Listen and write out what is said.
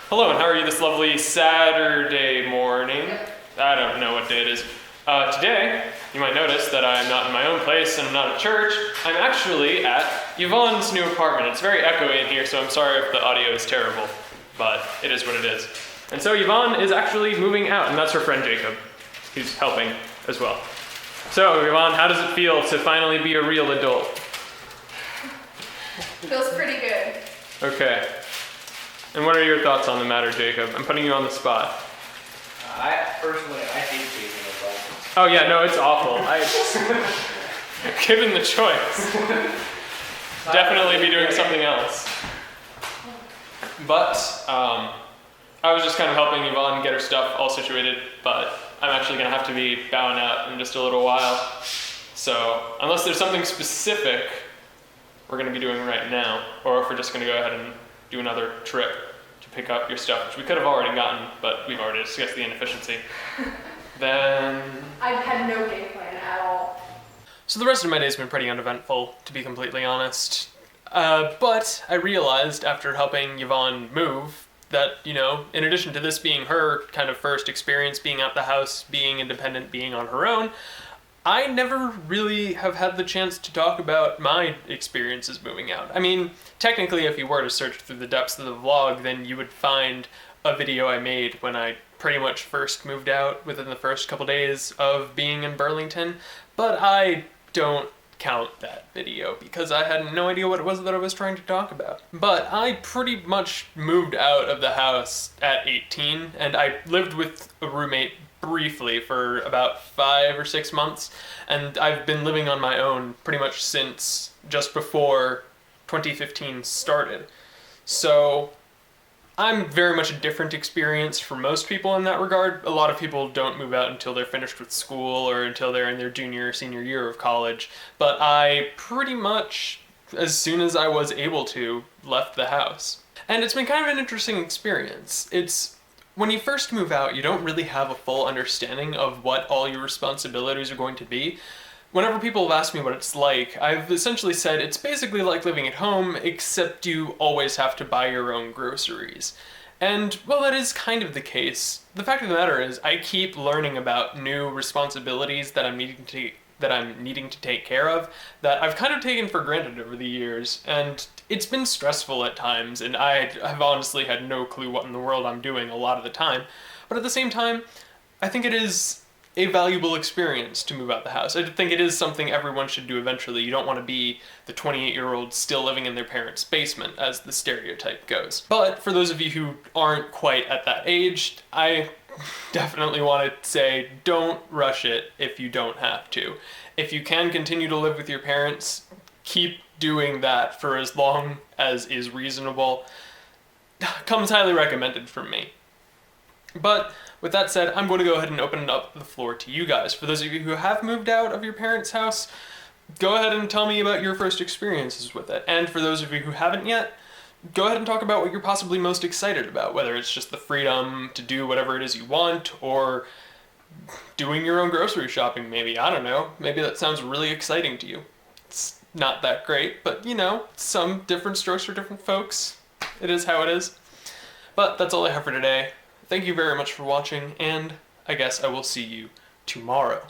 Hello, and how are you this lovely Saturday morning? I don't know what day it is. Today, you might notice that I'm not in my own place and I'm not at church. I'm actually at Yvonne's new apartment. It's very echoey in here, so I'm sorry if the audio is terrible, but it is what it is. And so Yvonne is actually moving out, and that's her friend Jacob, who's helping as well. So Yvonne, how does it feel to finally be a real adult? Feels pretty good. Okay. And what are your thoughts on the matter, Jacob? I'm putting you on the spot. I hate taking advice. Oh yeah, no, it's awful. Given the choice, definitely be doing something else. But I was just kind of helping Yvonne get her stuff all situated, but I'm actually gonna have to be bowing out in just a little while. So unless there's something specific we're gonna be doing right now, or if we're just gonna go ahead and do another trip to pick up your stuff, which we could have already gotten, but we've already discussed the inefficiency. Then I've had no game plan at all. So the rest of my day's been pretty uneventful, to be completely honest. But I realized after helping Yvonne move that, you know, in addition to this being her kind of first experience being out the house, being independent, being on her own, I never really have had the chance to talk about my experiences moving out. I mean, technically, if you were to search through the depths of the vlog, then you would find a video I made when I pretty much first moved out within the first couple days of being in Burlington, but I don't count that video because I had no idea what it was that I was trying to talk about. But I pretty much moved out of the house at 18, and I lived with a roommate briefly for about 5 or 6 months, and I've been living on my own pretty much since just before 2015 started. So I'm very much a different experience for most people in that regard. A lot of people don't move out until they're finished with school or until they're in their junior or senior year of college, but I pretty much, as soon as I was able to, left the house. And it's been kind of an interesting experience. When you first move out, you don't really have a full understanding of what all your responsibilities are going to be. Whenever people have asked me what it's like, I've essentially said it's basically like living at home, except you always have to buy your own groceries. And, well, that is kind of the case. The fact of the matter is, I keep learning about new responsibilities that I'm needing to take care of that I've kind of taken for granted over the years, and it's been stressful at times, and I've honestly had no clue what in the world I'm doing a lot of the time. But at the same time, I think it is a valuable experience to move out the house. I think it is something everyone should do eventually. You don't want to be the 28-year-old still living in their parents' basement, as the stereotype goes. But for those of you who aren't quite at that age, I definitely want to say don't rush it if you don't have to. If you can continue to live with your parents, keep doing that for as long as is reasonable. Comes highly recommended from me. But with that said, I'm going to go ahead and open up the floor to you guys. For those of you who have moved out of your parents' house, go ahead and tell me about your first experiences with it. And for those of you who haven't yet, go ahead and talk about what you're possibly most excited about, whether it's just the freedom to do whatever it is you want, or doing your own grocery shopping maybe. I don't know. Maybe that sounds really exciting to you. It's not that great, but you know, some different strokes for different folks. It is how it is. But that's all I have for today. Thank you very much for watching, and I guess I will see you tomorrow.